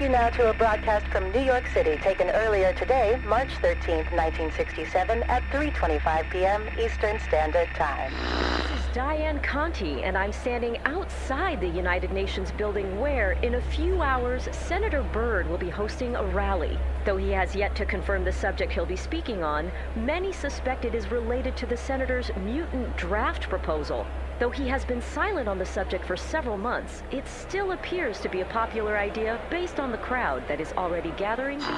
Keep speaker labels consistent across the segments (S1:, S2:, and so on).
S1: take you now to a broadcast from New York City taken earlier today, March 13th, 1967 at 3:25 p.m. Eastern Standard Time.
S2: This is Diane Conti, and I'm standing outside the United Nations building where, in a few hours, Senator Byrd will be hosting a rally. Though he has yet to confirm the subject he'll be speaking on, many suspect it is related to the senator's mutant draft proposal. Though he has been silent on the subject for several months, it still appears to be a popular idea based on the crowd that is already gathering.
S3: Now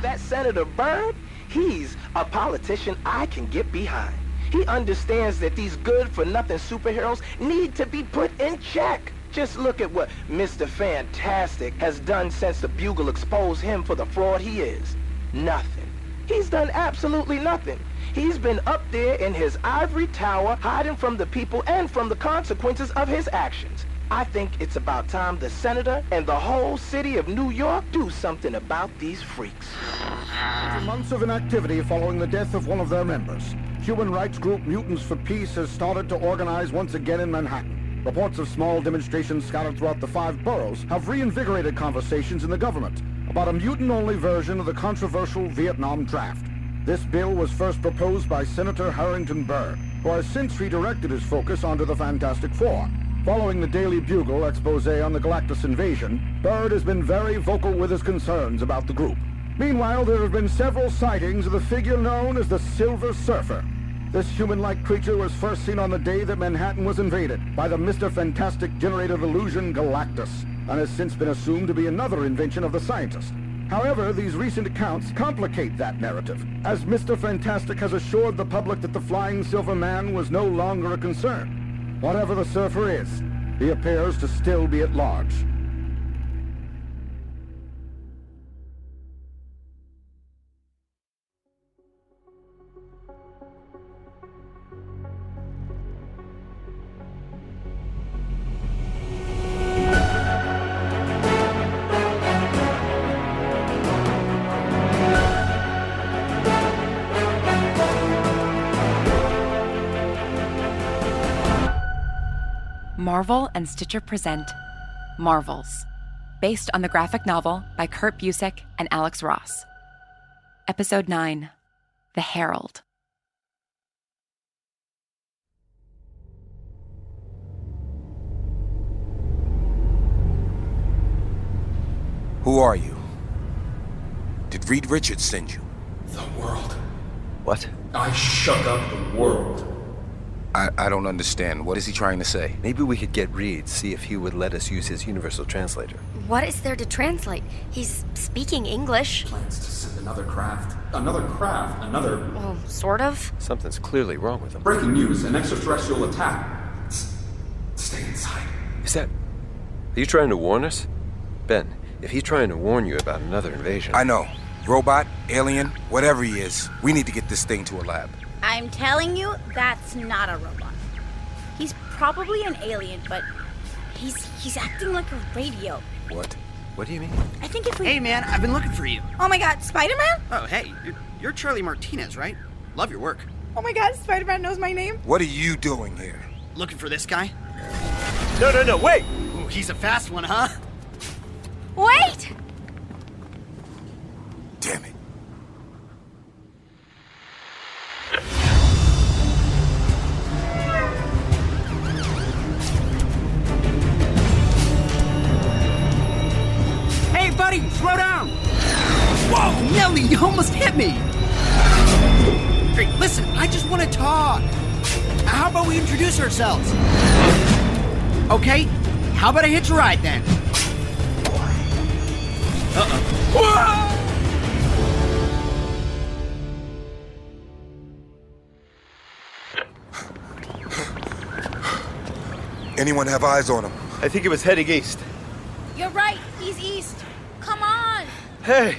S3: that Senator Byrd, he's a politician I can get behind. He understands that these good-for-nothing superheroes need to be put in check. Just look at what Mr. Fantastic has done since the Bugle exposed him for the fraud he is. Nothing. He's done absolutely nothing. He's been up there in his ivory tower, hiding from the people and from the consequences of his actions. I think it's about time the senator and the whole city of New York do something about these freaks.
S4: After months of inactivity following the death of one of their members, human rights group Mutants for Peace has started to organize once again in Manhattan. Reports of small demonstrations scattered throughout the 5 boroughs have reinvigorated conversations in the government about a mutant-only version of the controversial Vietnam draft. This bill was first proposed by Senator Harrington Byrd, who has since redirected his focus onto the Fantastic Four. Following the Daily Bugle expose on the Galactus invasion, Byrd has been very vocal with his concerns about the group. Meanwhile, there have been several sightings of the figure known as the Silver Surfer. This human-like creature was first seen on the day that Manhattan was invaded by the Mr. Fantastic-generated illusion Galactus, and has since been assumed to be another invention of the scientist. However, these recent accounts complicate that narrative, as Mr. Fantastic has assured the public that the Flying Silver Man was no longer a concern. Whatever the Surfer is, he appears to still be at large.
S5: Marvel and Stitcher present Marvels, based on the graphic novel by Kurt Busiek and Alex Ross. Episode 9, The Herald.
S6: Who are you? Did Reed Richards send you?
S7: The world.
S6: What?
S7: I shook up the world.
S6: I don't understand. What is he trying to say?
S8: Maybe we could get Reed, see if he would let us use his universal translator.
S9: What is there to translate? He's speaking English.
S7: Plans to send another craft.
S9: Well, sort of.
S8: Something's clearly wrong with him.
S7: Breaking news, an extraterrestrial attack. Stay inside.
S8: Is that... Are you trying to warn us? Ben, if he's trying to warn you about another invasion...
S6: I know. Robot, alien, whatever he is, we need to get this thing to a lab.
S10: I'm telling you, that's not a robot. He's probably an alien, but he's acting like a radio.
S8: What? What do you mean?
S10: I think if we...
S11: Hey, man, I've been looking for you.
S10: Oh my god, Spider-Man?
S11: Oh, hey, you're Charlie Martinez, right? Love your work.
S10: Oh my god, Spider-Man knows my name?
S6: What are you doing here?
S11: Looking for this guy?
S8: No, wait!
S11: Ooh, he's a fast one, huh?
S10: Wait!
S6: Damn it.
S11: Hey, buddy, slow down! Whoa, Nelly, you almost hit me! Hey, listen, I just want to talk. How about we introduce ourselves? Okay, how about I hitch a ride then? Uh-oh.
S6: Anyone have eyes on him?
S8: I think it was heading east.
S10: You're right, he's east. Come on!
S8: Hey,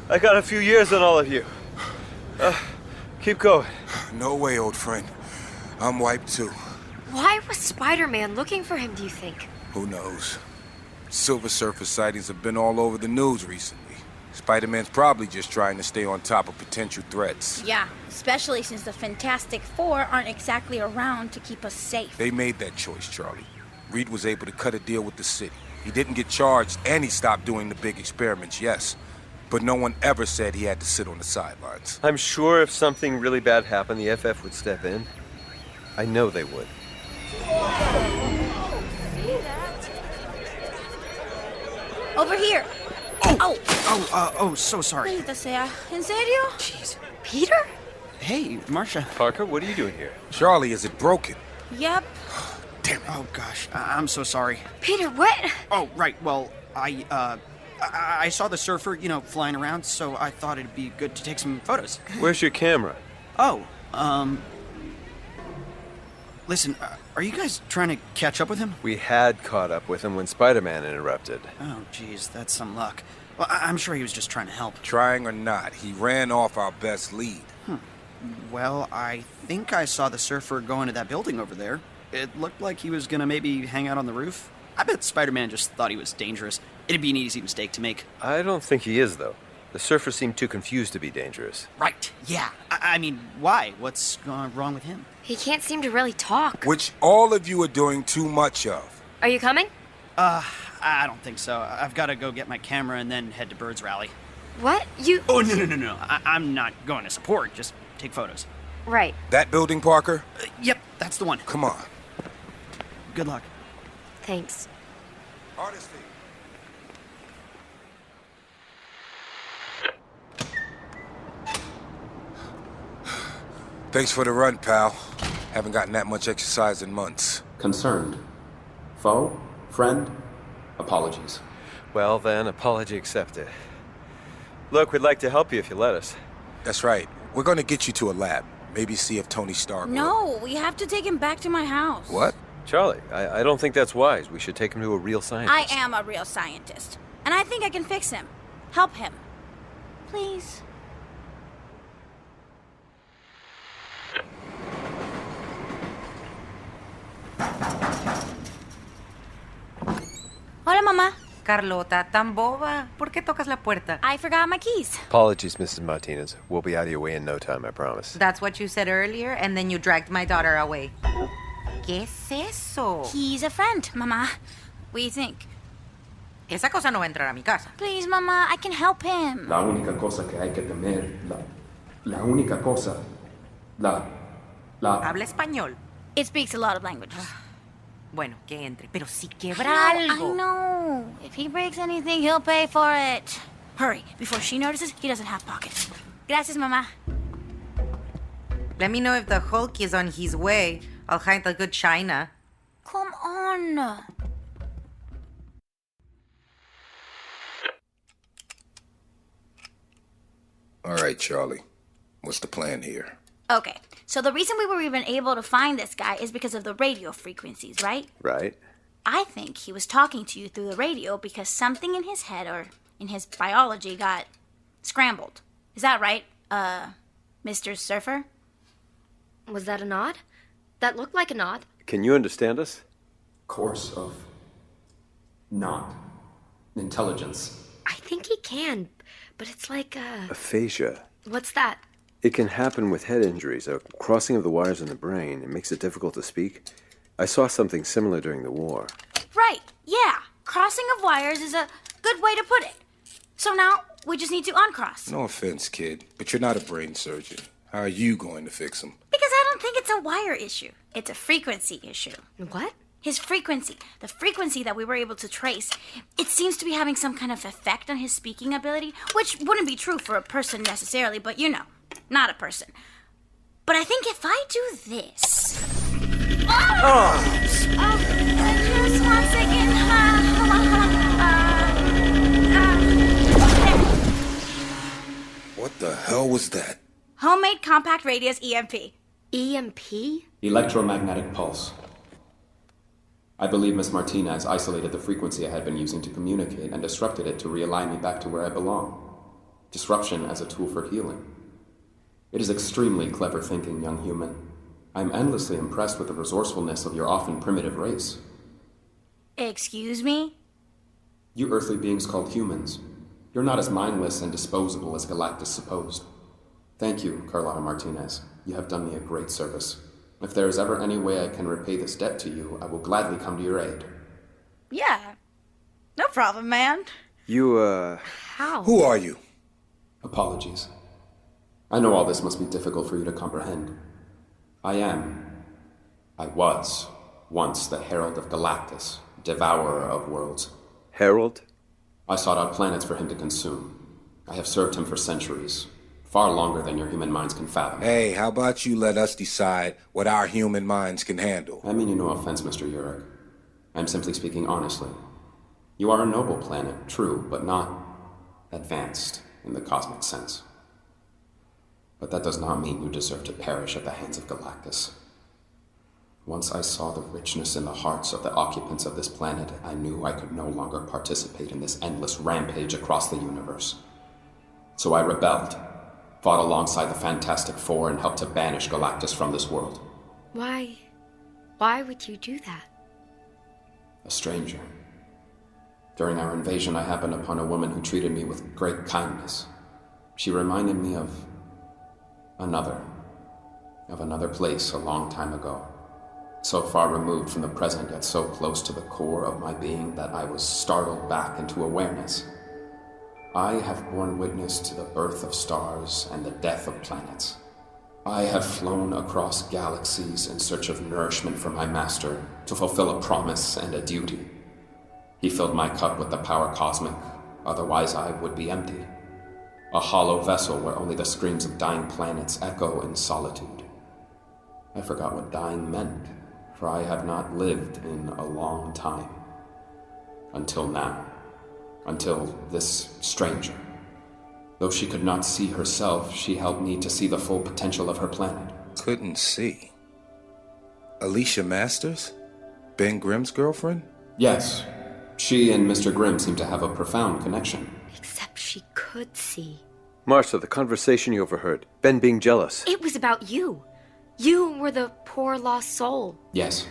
S8: I got a few years on all of you. Keep going.
S6: No way, old friend. I'm wiped too.
S9: Why was Spider-Man looking for him, do you think?
S6: Who knows? Silver Surfer sightings have been all over the news recently. Spider-Man's probably just trying to stay on top of potential threats.
S10: Yeah, especially since the Fantastic Four aren't exactly around to keep us safe.
S6: They made that choice, Charlie. Reed was able to cut a deal with the city. He didn't get charged, and he stopped doing the big experiments, yes. But no one ever said he had to sit on the sidelines.
S8: I'm sure if something really bad happened, the FF would step in. I know they would.
S10: Over here.
S11: So sorry.
S10: Maldita sea. ¿En serio?
S11: Jeez.
S10: Peter?
S11: Hey, Marcia.
S8: Parker, what are you doing here?
S6: Charlie, is it broken?
S10: Yep.
S6: Damn it.
S11: Oh, gosh. I'm so sorry.
S10: Peter, what?
S11: Oh, right. Well, I saw the surfer, flying around, so I thought it'd be good to take some photos.
S8: Where's your camera?
S11: Oh, listen, are you guys trying to catch up with him?
S8: We had caught up with him when Spider-Man interrupted.
S11: Oh, geez, that's some luck. Well, I'm sure he was just trying to help.
S6: Trying or not, he ran off our best lead.
S11: Well, I think I saw the surfer go into that building over there. It looked like he was gonna maybe hang out on the roof. I bet Spider-Man just thought he was dangerous. It'd be an easy mistake to make.
S8: I don't think he is, though. The surfer seemed too confused to be dangerous.
S11: Right, yeah. I mean, why? What's wrong with him?
S9: He can't seem to really talk.
S6: Which all of you are doing too much of.
S9: Are you coming?
S11: I don't think so. I've got to go get my camera and then head to Bird's rally.
S9: What? You...
S11: Oh, no. I'm not going to support, just take photos.
S9: Right.
S6: That building, Parker?
S11: Yep, that's the one.
S6: Come on.
S11: Good luck.
S9: Thanks.
S6: Artistry. Thanks for the run, pal. Haven't gotten that much exercise in months.
S7: Concerned. Foe? Friend? Apologies.
S8: Well, then, apology accepted. Look, we'd like to help you if you let us.
S6: That's right. We're gonna get you to a lab. Maybe see if Tony Stark will.
S10: No, we have to take him back to my house.
S6: What?
S8: Charlie, I don't think that's wise. We should take him to a real scientist.
S10: I am a real scientist. And I think I can fix him. Help him. Please. Hola, mamá.
S12: Carlota, tan boba. ¿Por qué tocas la puerta?
S10: I forgot my keys.
S8: Apologies, Mrs. Martinez. We'll be out of your way in no time, I promise.
S12: That's what you said earlier, and then you dragged my daughter away. ¿Qué es eso?
S10: He's a friend, mamá. What do you think?
S12: Esa cosa no va a entrar a mi casa.
S10: Please, mamá, I can help him.
S7: La única cosa que hay que temer, la única cosa, la...
S12: Habla español.
S10: It speaks a lot of languages.
S12: Bueno, que entre. Pero si quebra algo.
S10: I know. If he breaks anything, he'll pay for it. Hurry, before she notices he doesn't have pockets. Gracias, mamá.
S12: Let me know if the Hulk is on his way. I'll hide the good china.
S10: Come on.
S6: All right, Charlie. What's the plan here?
S10: Okay, so the reason we were even able to find this guy is because of the radio frequencies, right?
S8: Right.
S10: I think he was talking to you through the radio because something in his head or in his biology got scrambled. Is that right, Mr. Surfer?
S9: Was that a nod? That looked like a nod.
S8: Can you understand us?
S7: Course of... not. Intelligence.
S9: I think he can, but it's like
S8: Aphasia.
S9: What's that?
S8: It can happen with head injuries, a crossing of the wires in the brain. It makes it difficult to speak. I saw something similar during the war.
S10: Right, yeah. Crossing of wires is a good way to put it. So now, we just need to uncross.
S6: No offense, kid, but you're not a brain surgeon. How are you going to fix him?
S10: Because I don't think it's a wire issue. It's a frequency issue.
S9: What?
S10: His frequency. The frequency that we were able to trace. It seems to be having some kind of effect on his speaking ability, which wouldn't be true for a person necessarily, but you know, not a person. But I think if I do this... just one second.
S6: What the hell was that?
S10: Homemade compact radius EMP.
S9: EMP?
S7: Electromagnetic pulse. I believe Miss Martinez isolated the frequency I had been using to communicate and disrupted it to realign me back to where I belong. Disruption as a tool for healing. It is extremely clever thinking, young human. I am endlessly impressed with the resourcefulness of your often primitive race.
S10: Excuse me?
S7: You earthly beings called humans. You're not as mindless and disposable as Galactus supposed. Thank you, Carlotta Martinez. You have done me a great service. If there is ever any way I can repay this debt to you, I will gladly come to your aid.
S10: Yeah. No problem, man.
S8: You,
S10: How?
S6: Who are you?
S7: Apologies. I know all this must be difficult for you to comprehend. I was, once the Herald of Galactus, devourer of worlds.
S8: Herald?
S7: I sought out planets for him to consume. I have served him for centuries, far longer than your human minds can fathom.
S6: Hey, how about you let us decide what our human minds can handle?
S7: I mean you no offense, Mr. Urich. I'm simply speaking honestly. You are a noble planet, true, but not advanced in the cosmic sense. But that does not mean you deserve to perish at the hands of Galactus. Once I saw the richness in the hearts of the occupants of this planet, I knew I could no longer participate in this endless rampage across the universe. So I rebelled, fought alongside the Fantastic Four, and helped to banish Galactus from this world.
S9: Why? Why would you do that?
S7: A stranger. During our invasion, I happened upon a woman who treated me with great kindness. She reminded me of another place a long time ago. So far removed from the present, yet so close to the core of my being that I was startled back into awareness. I have borne witness to the birth of stars and the death of planets. I have flown across galaxies in search of nourishment for my master, to fulfill a promise and a duty. He filled my cup with the power cosmic, otherwise I would be empty. A hollow vessel where only the screams of dying planets echo in solitude. I forgot what dying meant, for I have not lived in a long time. Until now. Until this stranger. Though she could not see herself, she helped me to see the full potential of her planet.
S6: Couldn't see? Alicia Masters? Ben Grimm's girlfriend?
S7: Yes. She and Mr. Grimm seem to have a profound connection.
S9: Except she could see.
S8: Martha, the conversation you overheard. Ben being jealous.
S9: It was about you. You were the poor lost soul.
S7: Yes.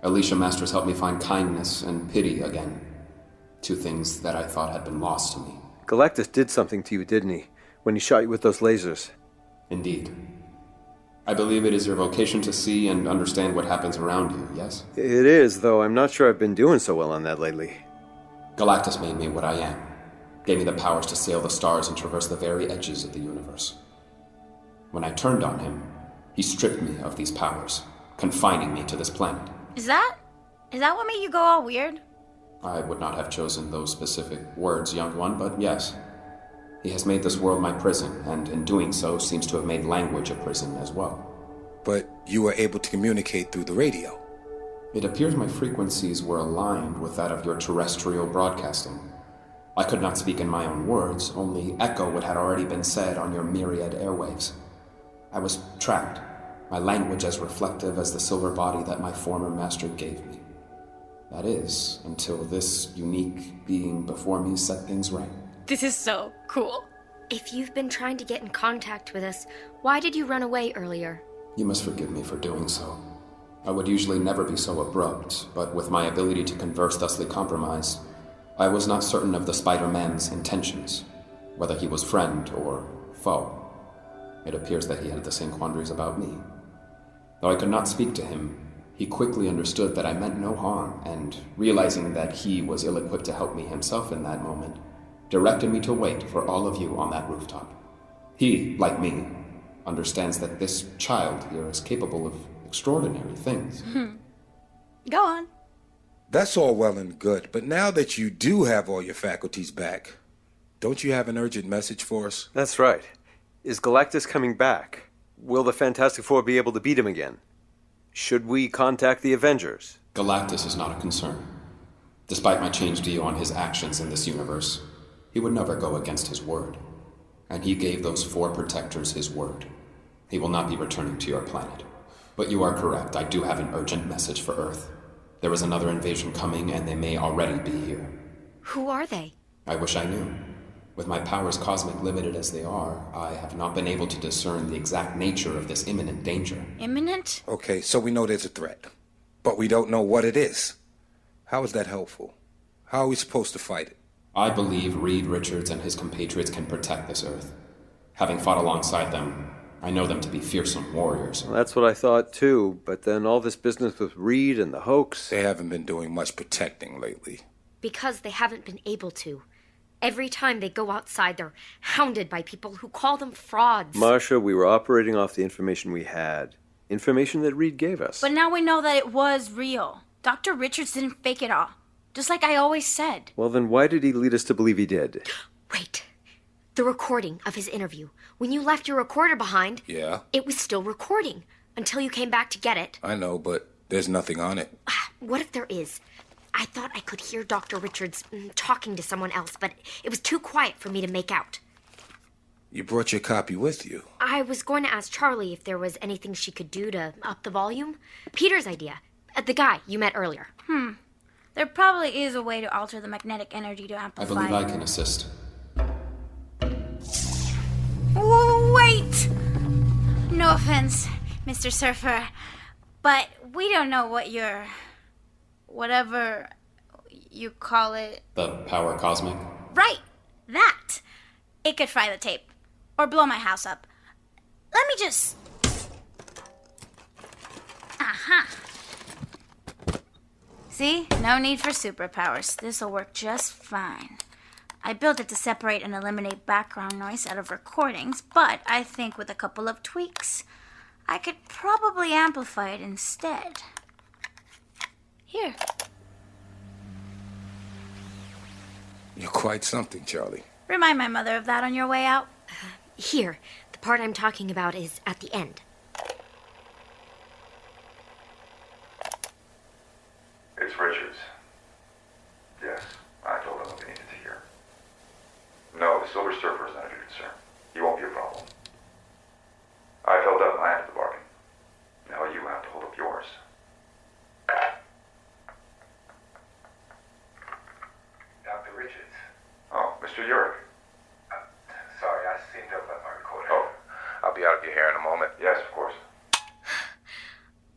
S7: Alicia Masters helped me find kindness and pity again. Two things that I thought had been lost to me.
S8: Galactus did something to you, didn't he? When he shot you with those lasers.
S7: Indeed. I believe it is your vocation to see and understand what happens around you, yes?
S8: It is, though I'm not sure I've been doing so well on that lately.
S7: Galactus made me what I am. Gave me the powers to sail the stars and traverse the very edges of the universe. When I turned on him, he stripped me of these powers, confining me to this planet.
S10: Is that what made you go all weird?
S7: I would not have chosen those specific words, young one, but yes. He has made this world my prison, and in doing so seems to have made language a prison as well.
S6: But you were able to communicate through the radio.
S7: It appears my frequencies were aligned with that of your terrestrial broadcasting. I could not speak in my own words, only echo what had already been said on your myriad airwaves. I was trapped, my language as reflective as the silver body that my former master gave me. That is, until this unique being before me set things right.
S10: This is so cool.
S9: If you've been trying to get in contact with us, why did you run away earlier?
S7: You must forgive me for doing so. I would usually never be so abrupt, but with my ability to converse thusly compromised, I was not certain of the Spider-Man's intentions, whether he was friend or foe. It appears that he had the same quandaries about me. Though I could not speak to him, he quickly understood that I meant no harm, and realizing that he was ill-equipped to help me himself in that moment, directed me to wait for all of you on that rooftop. He, like me, understands that this child here is capable of extraordinary things.
S10: Go on.
S6: That's all well and good, but now that you do have all your faculties back, don't you have an urgent message for us?
S8: That's right. Is Galactus coming back? Will the Fantastic Four be able to beat him again? Should we contact the Avengers?
S7: Galactus is not a concern. Despite my changed view on his actions in this universe, he would never go against his word. And he gave those 4 protectors his word. He will not be returning to your planet. But you are correct, I do have an urgent message for Earth. There is another invasion coming, and they may already be here.
S9: Who are they?
S7: I wish I knew. With my powers cosmic limited as they are, I have not been able to discern the exact nature of this imminent danger.
S10: Imminent?
S6: Okay, so we know there's a threat, but we don't know what it is. How is that helpful? How are we supposed to fight it?
S7: I believe Reed Richards and his compatriots can protect this Earth. Having fought alongside them, I know them to be fearsome warriors.
S8: Well, that's what I thought too, but then all this business with Reed and the hoax...
S6: They haven't been doing much protecting lately.
S9: Because they haven't been able to. Every time they go outside, they're hounded by people who call them frauds.
S8: Marcia, we were operating off the information we had. Information that Reed gave us.
S10: But now we know that it was real. Dr. Richards didn't fake it all. Just like I always said.
S8: Well, then why did he lead us to believe he did?
S9: Wait. The recording of his interview. When you left your recorder behind...
S6: Yeah?
S9: It was still recording. Until you came back to get it.
S6: I know, but there's nothing on it.
S9: What if there is? I thought I could hear Dr. Richards talking to someone else, but it was too quiet for me to make out.
S6: You brought your copy with you.
S9: I was going to ask Charlie if there was anything she could do to up the volume. Peter's idea. The guy you met earlier.
S10: There probably is a way to alter the magnetic energy to amplify.
S7: I believe I can assist.
S10: Wait! No offense, Mr. Surfer, but we don't know what your... whatever you call it...
S7: The power cosmic?
S10: Right! That! It could fry the tape. Or blow my house up. Let me just... Aha! See? No need for superpowers. This'll work just fine. I built it to separate and eliminate background noise out of recordings, but I think with a couple of tweaks, I could probably amplify it instead. Here.
S6: You're quite something, Charlie.
S10: Remind my mother of that on your way out.
S9: Here. The part I'm talking about is at the end.
S13: It's Richards. Yes, I told him what we needed to hear. No, the Silver Surfer is not a good concern. He won't be a problem. I've held up my end of the bargain. Now you have to hold up yours. Dr. Richards. Oh, Mr. Urich. Sorry, I seem to have left my recorder. Oh, I'll be out of your hair in a moment. Yes, of course.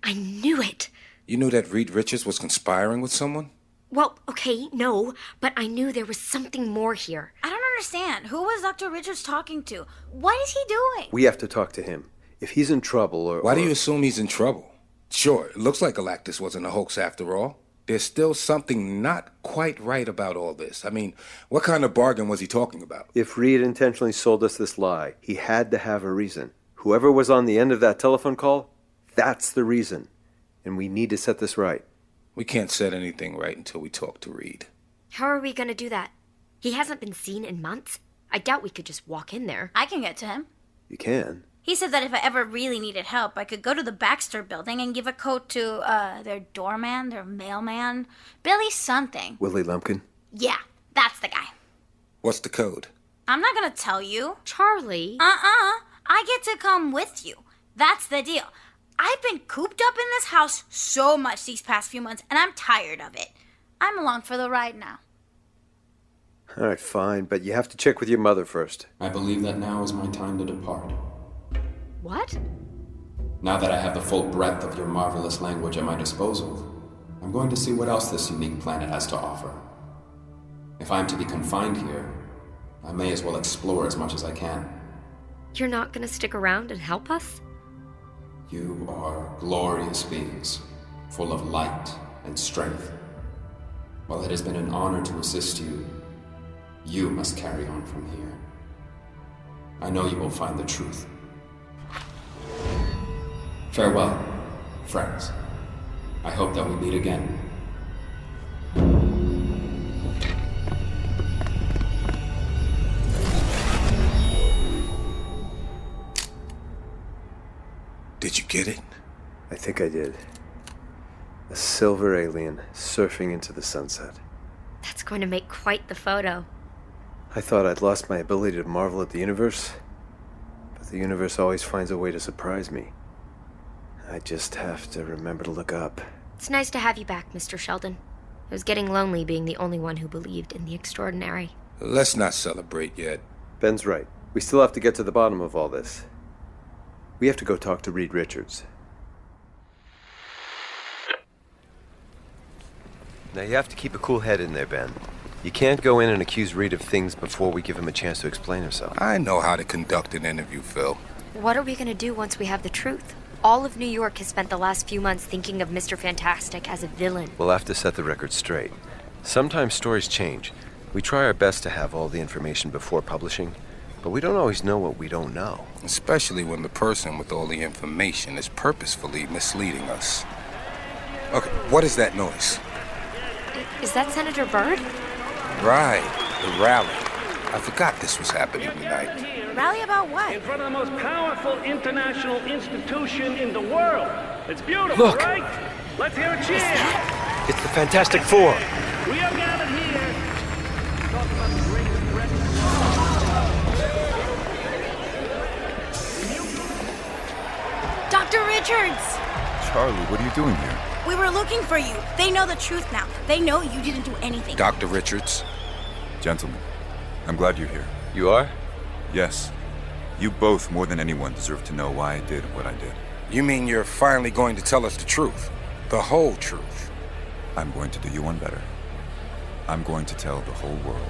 S9: I knew it.
S6: You knew that Reed Richards was conspiring with someone?
S9: Well, okay, no, but I knew there was something more here.
S10: I don't understand. Who was Dr. Richards talking to? What is he doing?
S8: We have to talk to him. If he's in trouble or...
S6: Why do you assume he's in trouble? Sure, it looks like Galactus wasn't a hoax after all. There's still something not quite right about all this. I mean, what kind of bargain was he talking about?
S8: If Reed intentionally sold us this lie, he had to have a reason. Whoever was on the end of that telephone call, that's the reason. And we need to set this right.
S6: We can't set anything right until we talk to Reed.
S9: How are we going to do that? He hasn't been seen in months. I doubt we could just walk in there.
S10: I can get to him.
S8: You can.
S10: He said that if I ever really needed help, I could go to the Baxter building and give a code to, their doorman, their mailman, Billy something.
S8: Willie Lumpkin?
S10: Yeah, that's the guy.
S6: What's the code?
S10: I'm not gonna tell you.
S9: Charlie.
S10: I get to come with you. That's the deal. I've been cooped up in this house so much these past few months, and I'm tired of it. I'm along for the ride now.
S8: All right, fine, but you have to check with your mother first.
S7: I believe that now is my time to depart.
S9: What?
S7: Now that I have the full breadth of your marvelous language at my disposal, I'm going to see what else this unique planet has to offer. If I'm to be confined here, I may as well explore as much as I can.
S9: You're not going to stick around and help us?
S7: You are glorious beings, full of light and strength. While it has been an honor to assist you, you must carry on from here. I know you will find the truth. Farewell, friends. I hope that we meet again.
S6: Did you get it?
S8: I think I did. A silver alien surfing into the sunset.
S9: That's going to make quite the photo.
S8: I thought I'd lost my ability to marvel at the universe, but the universe always finds a way to surprise me. I just have to remember to look up.
S9: It's nice to have you back, Mr. Sheldon. It was getting lonely being the only one who believed in the extraordinary.
S6: Let's not celebrate yet.
S8: Ben's right. We still have to get to the bottom of all this. We have to go talk to Reed Richards. Now you have to keep a cool head in there, Ben. You can't go in and accuse Reed of things before we give him a chance to explain himself.
S6: I know how to conduct an interview, Phil.
S9: What are we gonna do once we have the truth? All of New York has spent the last few months thinking of Mr. Fantastic as a villain.
S8: We'll have to set the record straight. Sometimes stories change. We try our best to have all the information before publishing, but we don't always know what we don't know.
S6: Especially when the person with all the information is purposefully misleading us. Okay, what is that noise?
S9: Is that Senator Byrd?
S6: Right, the rally. I forgot this was happening tonight.
S10: Rally about what?
S14: In front of the most powerful international institution in the world. It's beautiful,
S8: Look.
S14: right? Let's hear a cheer.
S8: It's the Fantastic Four.
S14: We are gathered here to talk about the greatest threat.
S10: Dr. Richards!
S13: Charlie, what are you doing here?
S10: We were looking for you. They know the truth now. They know you didn't do anything.
S6: Dr. Richards?
S13: Gentlemen, I'm glad you're here.
S8: You are?
S13: Yes. You both, more than anyone, deserve to know why I did what I did.
S6: You mean you're finally going to tell us the truth? The whole truth?
S13: I'm going to do you one better. I'm going to tell the whole world.